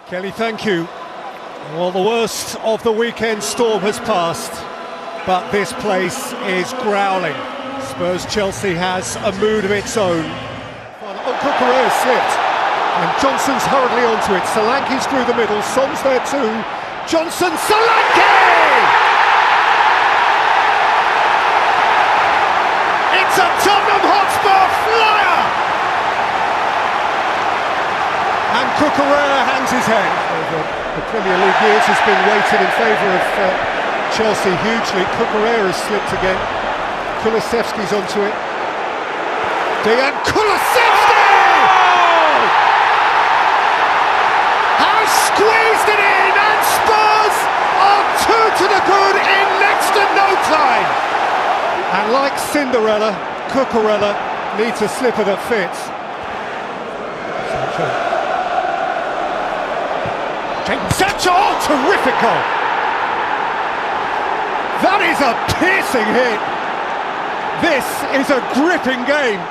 Kelly, thank you. Well, the worst of the weekend storm has passed, but this place is growling. Spurs-Chelsea has a mood of its own. Oh, Cucurella slipped, and Johnson's hurriedly onto it. Solanke's through the middle, Son's there too. Johnson, Solanke! It's a Tottenham Hotspur flyer! And Cucurella hangs his head. Over the Premier League years has been weighted in favour of Chelsea hugely. Cucurella has slipped again. Kulusevski's onto it. Dejan Kulusevski! Oh! Has squeezed it in, and Spurs are 2 to the good in next to no time. And like Cinderella, Cucurella needs a slipper that fits. Sancho, oh, terrific goal! That is a piercing hit. This is a gripping game.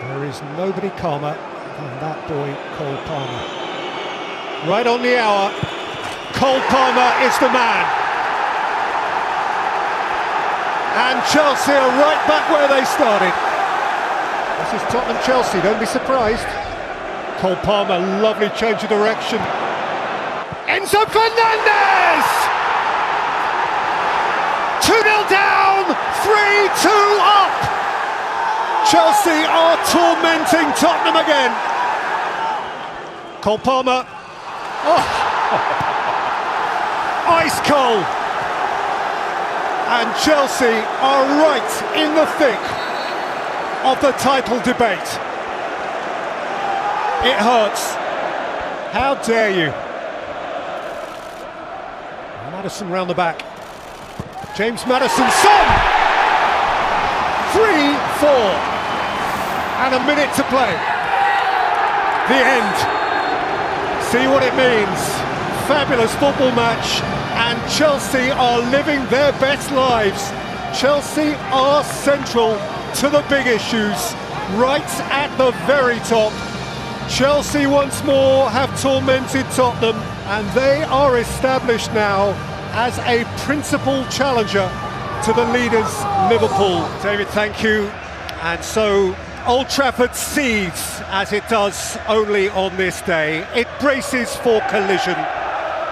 There is nobody calmer than that boy, Cole Palmer. Right on the hour, Cole Palmer is the man. And Chelsea are right back where they started. This is Tottenham-Chelsea, don't be surprised. Cole Palmer, lovely change of direction. Enzo Fernandez! 2-0 down, 3-2 up! Chelsea are tormenting Tottenham again. Cole Palmer. Oh. Ice cold. And Chelsea are right in the thick of the title debate. It hurts. How dare you? Maddison round the back. James Maddison, Son! 3-4. And a minute to play. The end. See what it means. Fabulous football match. And Chelsea are living their best lives. Chelsea are central to the big issues. Right at the very top. Chelsea once more have tormented Tottenham, and they are established now as a principal challenger to the leaders, Liverpool. David, thank you. And so Old Trafford seethes, as it does only on this day. It braces for collision.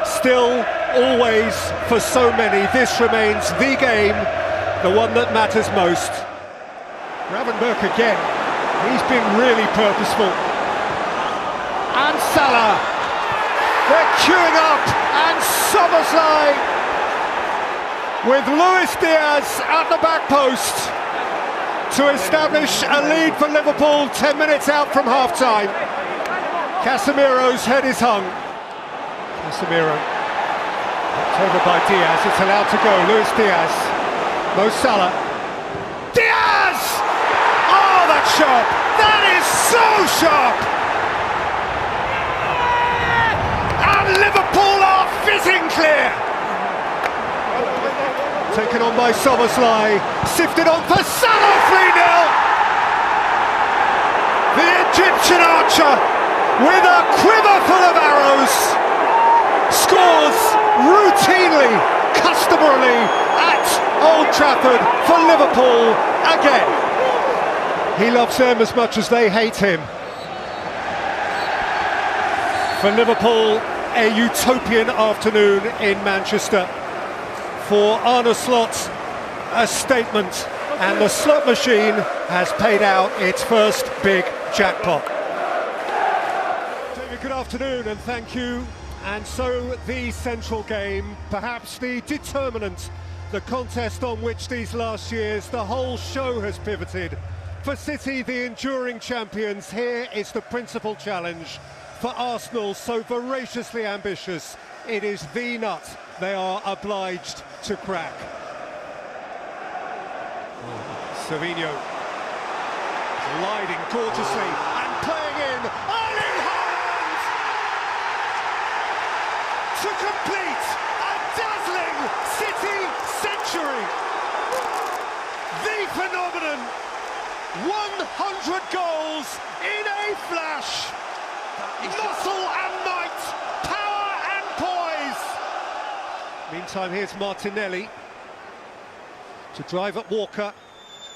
Still, always, for so many, this remains the game, the one that matters most. Gravenberch again. He's been really purposeful. And Salah, they're queuing up, and Szoboszlai with Luis Diaz at the back post to establish a lead for Liverpool 10 minutes out from half-time. Casemiro's head is hung. Casemiro, knocked over by Diaz, it's allowed to go, Luis Diaz, Mo Salah. Diaz! Oh, that's sharp, that is so sharp! Liverpool are fizzing clear. Taken on by Szoboszlai, sifted on for Salah, 3-0. The Egyptian archer, with a quiver full of arrows, scores routinely, customarily at Old Trafford for Liverpool again. He loves them as much as they hate him. For Liverpool, a utopian afternoon in Manchester. For Arne Slot, a statement, and the slot machine has paid out its first big jackpot. David, good afternoon and thank you. And so the central game, perhaps the determinant, the contest on which these last years the whole show has pivoted. For City, the enduring champions, here is the principal challenge. For Arsenal, so voraciously ambitious, it is the nut they are obliged to crack. Savinho gliding gorgeously and playing in. Erling Haaland to complete a dazzling City century. The phenomenon, 100 goals in a flash. Muscle and might, power and poise. Meantime, here's Martinelli to drive at Walker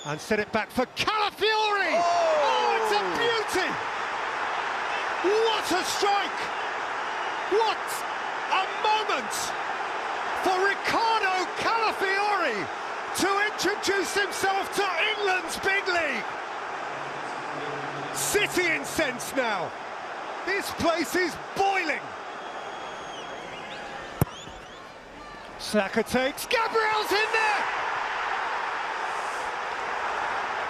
and set it back for Calafiori. Oh, it's a beauty! What a strike! What a moment for Ricardo Calafiori to introduce himself to England's big league. City incensed now. This place is boiling. Saka takes, Gabriel's in there!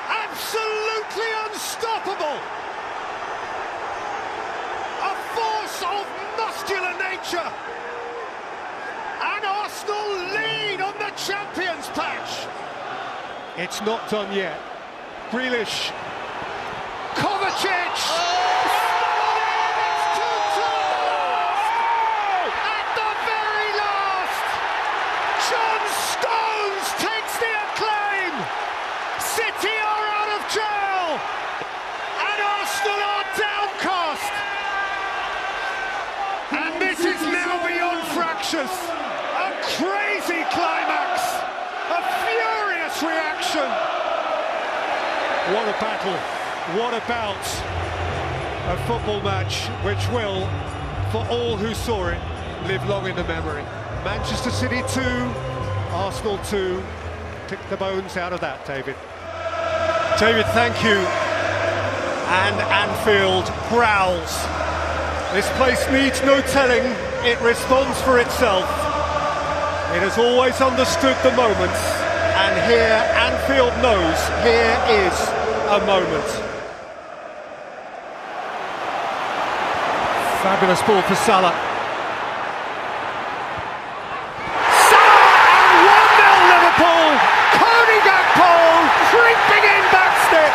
Absolutely unstoppable! A force of muscular nature! And Arsenal lead on the champions patch! It's not done yet. Grealish. Kovacic! John Stones takes the acclaim! City are out of jail! And Arsenal are downcast! And this is now beyond fractious! A crazy climax! A furious reaction! What a battle! What a bout! A football match which will, for all who saw it, live long in the memory. Manchester City 2, Arsenal 2. Pick the bones out of that, David. David, thank you. And Anfield growls. This place needs no telling. It responds for itself. It has always understood the moments. And here, Anfield knows, here is a moment. Fabulous ball for Salah. Creeping in backstep,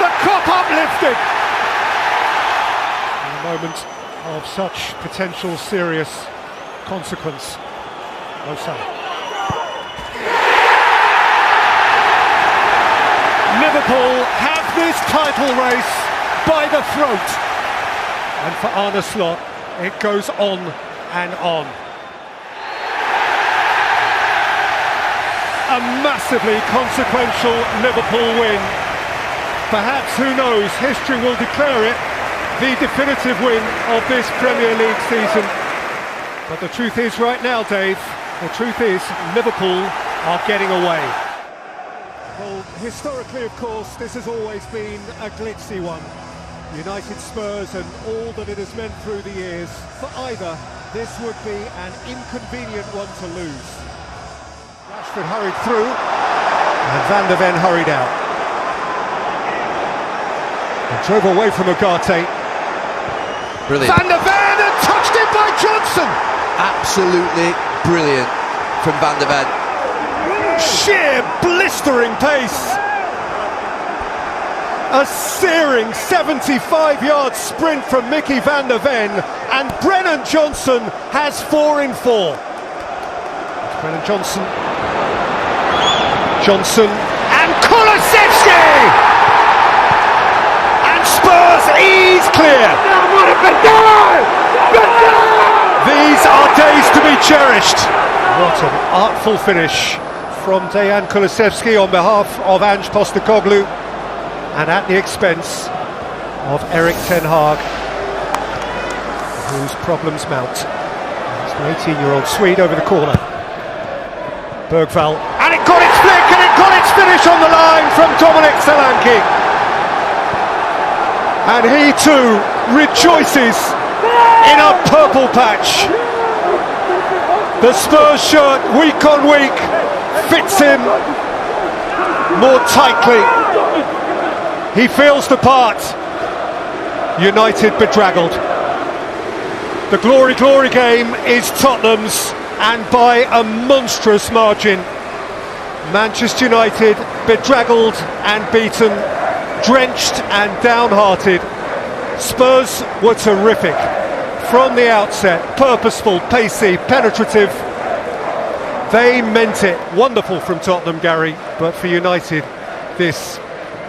the cup uplifted. In a moment of such potential serious consequence. Mo Salah. Liverpool have this title race by the throat, and for Arne Slot it goes on and on. A massively consequential Liverpool win. Perhaps, who knows, history will declare it the definitive win of this Premier League season. But the truth is right now, Dave, the truth is Liverpool are getting away. Well, historically, of course, this has always been a glitzy one. United Spurs and all that it has meant through the years. For either, this would be an inconvenient one to lose. Rashford hurried through, and Van de Ven hurried out. And drove away from Ugarte. Brilliant. Van de Ven, and touched it by Johnson! Absolutely brilliant from Van de Ven. Sheer blistering pace! A searing 75-yard sprint from Mickey Van de Ven, and Brennan Johnson has 4 in 4. It's Brennan Johnson. Johnson and Kulusevski! And Spurs ease clear! These are days to be cherished! What an artful finish from Dejan Kulusevski on behalf of Ange Postecoglou, and at the expense of Erik ten Hag, whose problems mount. It's the 18-year-old Swede over the corner. Bergvall, and it got its flick, and it got its finish on the line from Dominic Solanke. And he too rejoices in a purple patch. The Spurs shirt, week on week, fits him more tightly. He feels the part. United bedraggled. The glory game is Tottenham's, and by a monstrous margin. Manchester United bedraggled and beaten, drenched and downhearted. Spurs were terrific from the outset, purposeful, pacey, penetrative. They meant it. Wonderful from Tottenham, Gary, but for United, this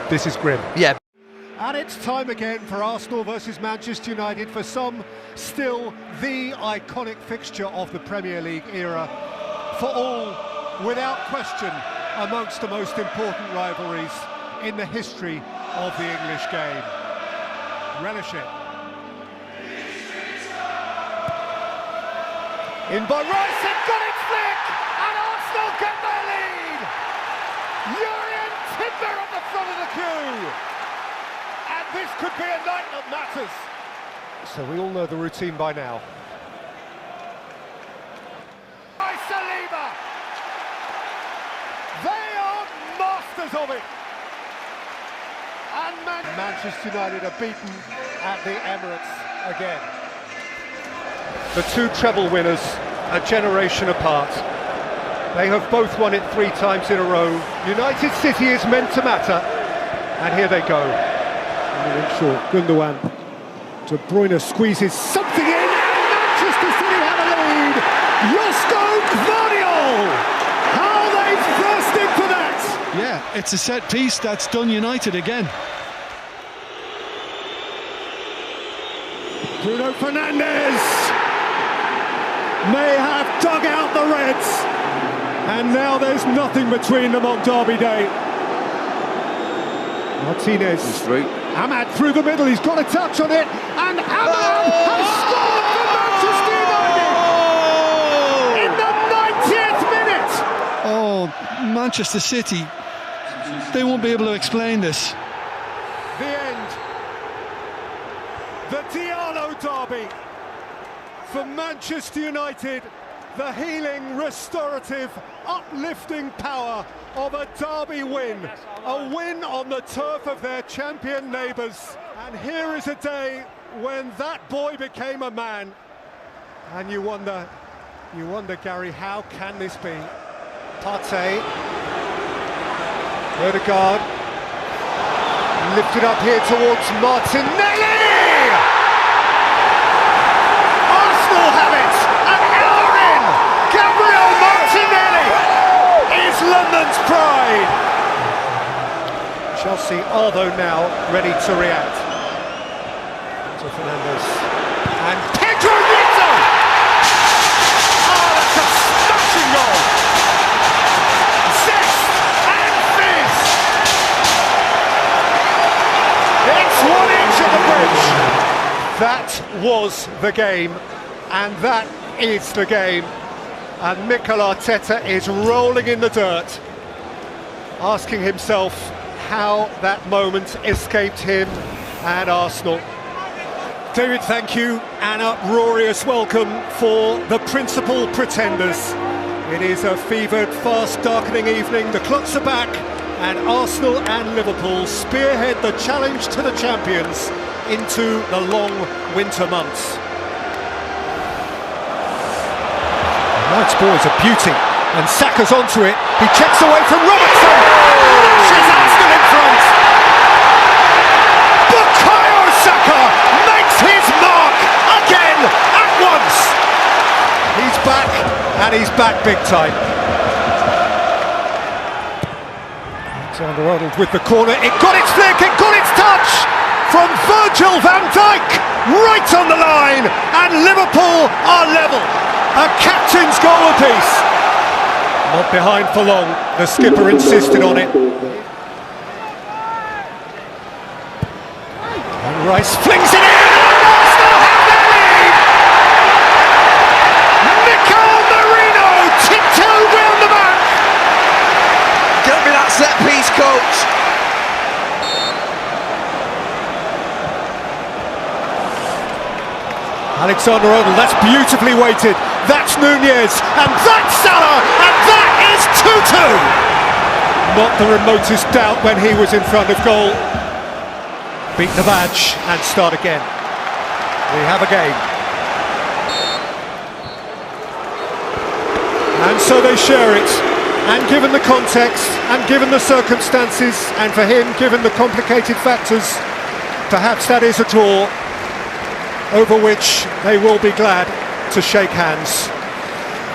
is grim. Yeah. And it's time again for Arsenal versus Manchester United, for some still the iconic fixture of the Premier League era, for all, without question, amongst the most important rivalries in the history of the English game. Relish it. In by Rice, and got it flick, and Arsenal get their lead! Jurrien Timber at the front of the queue! And this could be a night that matters. So we all know the routine by now. Saliba! They are masters of it! And Manchester United are beaten at the Emirates again. The two treble winners, a generation apart. They have both won it 3 times in a row. United City is meant to matter, and here they go. Short, Gundogan. De Bruyne squeezes something in, and Manchester City have a lead. Josko Gvardiol! How they've burst into that! Yeah, it's a set piece that's done United again. Bruno Fernandes may have dug out the Reds, and now there's nothing between them on Derby Day. Martinez. He's through. Ahmad through the middle, he's got a touch on it, and Ahmad has scored for Manchester United in the 90th minute! Oh, Manchester City, they won't be able to explain this. The end. The Diallo derby for Manchester United. The healing, restorative, uplifting power of a derby win. A win on the turf of their champion neighbours. And here is a day when that boy became a man. And you wonder, Gary, how can this be? Partey. Odegaard. Lifted up here towards Martinelli! Arsenal have it! An hour in! Gabriel Martinelli is London's pride! Chelsea are though now ready to react. To Fernandes. And Pedro Neto! Oh, that's a smashing goal! Zest and fizz! It's 1 inch of the bridge! That was the game, and that is the game. And Mikel Arteta is rolling in the dirt, asking himself how that moment escaped him and Arsenal. David, thank you, and uproarious welcome for the principal pretenders. It is a fevered, fast darkening evening. The clocks are back, and Arsenal and Liverpool spearhead the challenge to the champions into the long winter months. Knight's ball is a beauty, and Saka's onto it. He checks away from Robertson. She's Arsenal in front. Bukayo Saka makes his mark again at once. He's back, and he's back big time. Alexander-Arnold with the corner. It got its flick, it got its touch from Virgil van Dijk, right on the line, and Liverpool are level. A captain's goal apiece. Not behind for long, the skipper insisted on it. And Rice flings it in, and Arsenal have their lead! Mikel Merino tiptoed round the back. Get me that set piece, coach. Alexander-Arnold, that's beautifully weighted. That's Nunez, and that's Salah, and that is 2-2. Not the remotest doubt when he was in front of goal. Beat the badge and start again. We have a game. And so they share it. And given the context, and given the circumstances, and for him, given the complicated factors, perhaps that is a draw over which they will be glad to shake hands.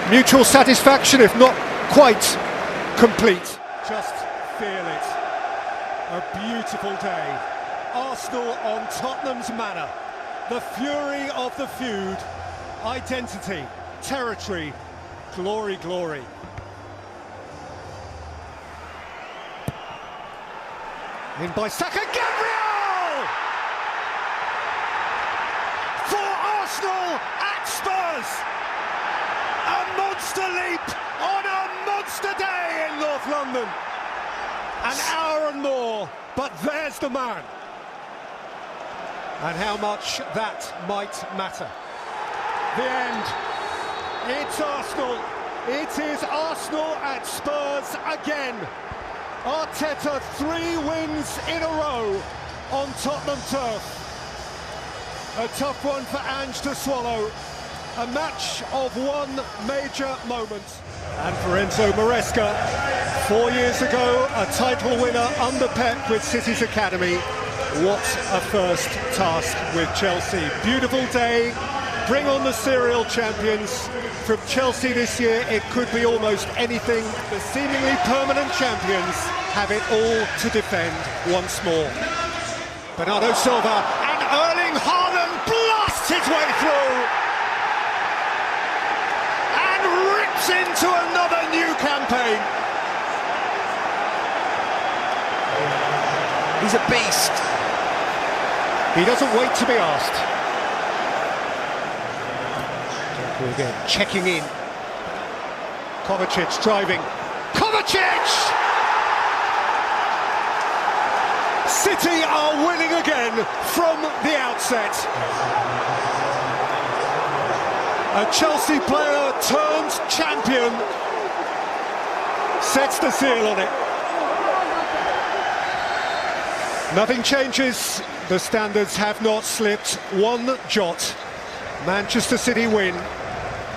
Mutual satisfaction, if not quite complete. Just feel it. A beautiful day. Arsenal on Tottenham's manor. The fury of the feud. Identity, territory, glory, glory. In by Saka, Gabriel! For Arsenal at Spurs! A monster leap on a monster day in North London. An hour and more, but there's the man. And how much that might matter. The end. It's Arsenal. It is Arsenal at Spurs again. Arteta 3 wins in a row on Tottenham turf. A tough one for Ange to swallow. A match of one major moment. And for Enzo Maresca, 4 years ago, a title winner under Pep with City's academy. What a first task with Chelsea. Beautiful day. Bring on the serial champions. From Chelsea this year, it could be almost anything. The seemingly permanent champions have it all to defend once more. Bernardo Silva and Erling Haaland blasts his way through and rips into another new campaign. He's a beast. He doesn't wait to be asked. Again, checking in. Kovacic driving. Kovacic! City are winning again from the outset. A Chelsea player turns champion. Sets the seal on it. Nothing changes. The standards have not slipped one jot. Manchester City win.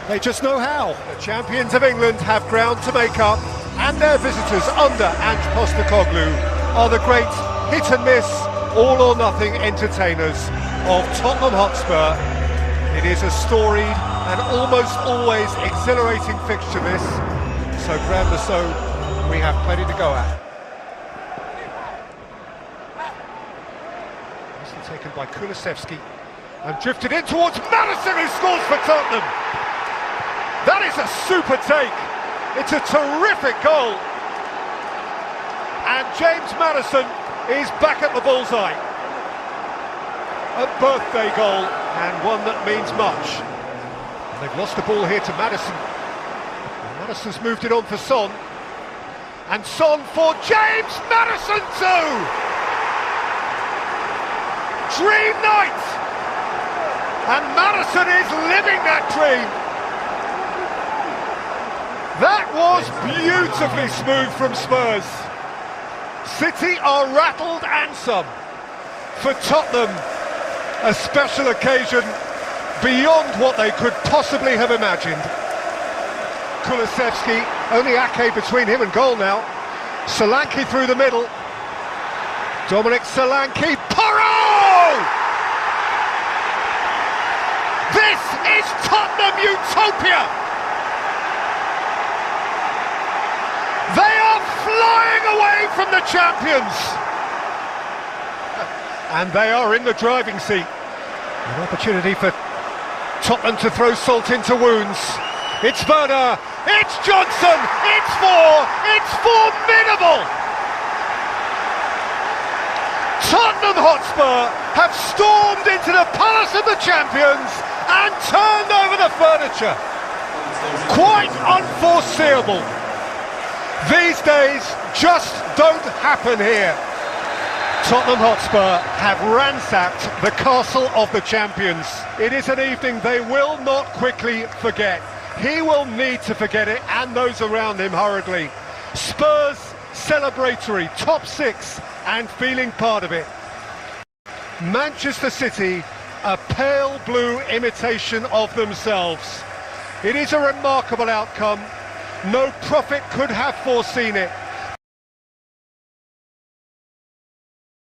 They just know how. The champions of England have ground to make up, and their visitors under Ange Postecoglou are the great hit and miss, all or nothing entertainers of Tottenham Hotspur. It is a storied and almost always exhilarating fixture this, so grandly so, we have plenty to go at. This is taken by Kulusevski and drifted in towards Maddison, who scores for Tottenham. That is a super take. It's a terrific goal. And James Maddison is back at the bullseye. A birthday goal, and one that means much. And they've lost the ball here to Maddison. And Maddison's moved it on for Son. And Son for James Maddison too! Dream night! And Maddison is living that dream. That was beautifully smooth from Spurs. City are rattled and some. For Tottenham, a special occasion beyond what they could possibly have imagined. Kulusevski, only Ake between him and goal now. Solanke through the middle. Dominic Solanke, Porro! This is Tottenham utopia! They are flying away from the champions! And they are in the driving seat. An opportunity for Tottenham to throw salt into wounds. It's Werner, it's Johnson, it's formidable! Tottenham Hotspur have stormed into the Palace of the Champions and turned over the furniture. Quite unforeseeable. These days just don't happen here. Tottenham Hotspur have ransacked the castle of the champions. It is an evening they will not quickly forget. He will need to forget it, and those around him hurriedly. Spurs celebratory, top six, and feeling part of it. Manchester City, a pale blue imitation of themselves. It is a remarkable outcome. No prophet could have foreseen it.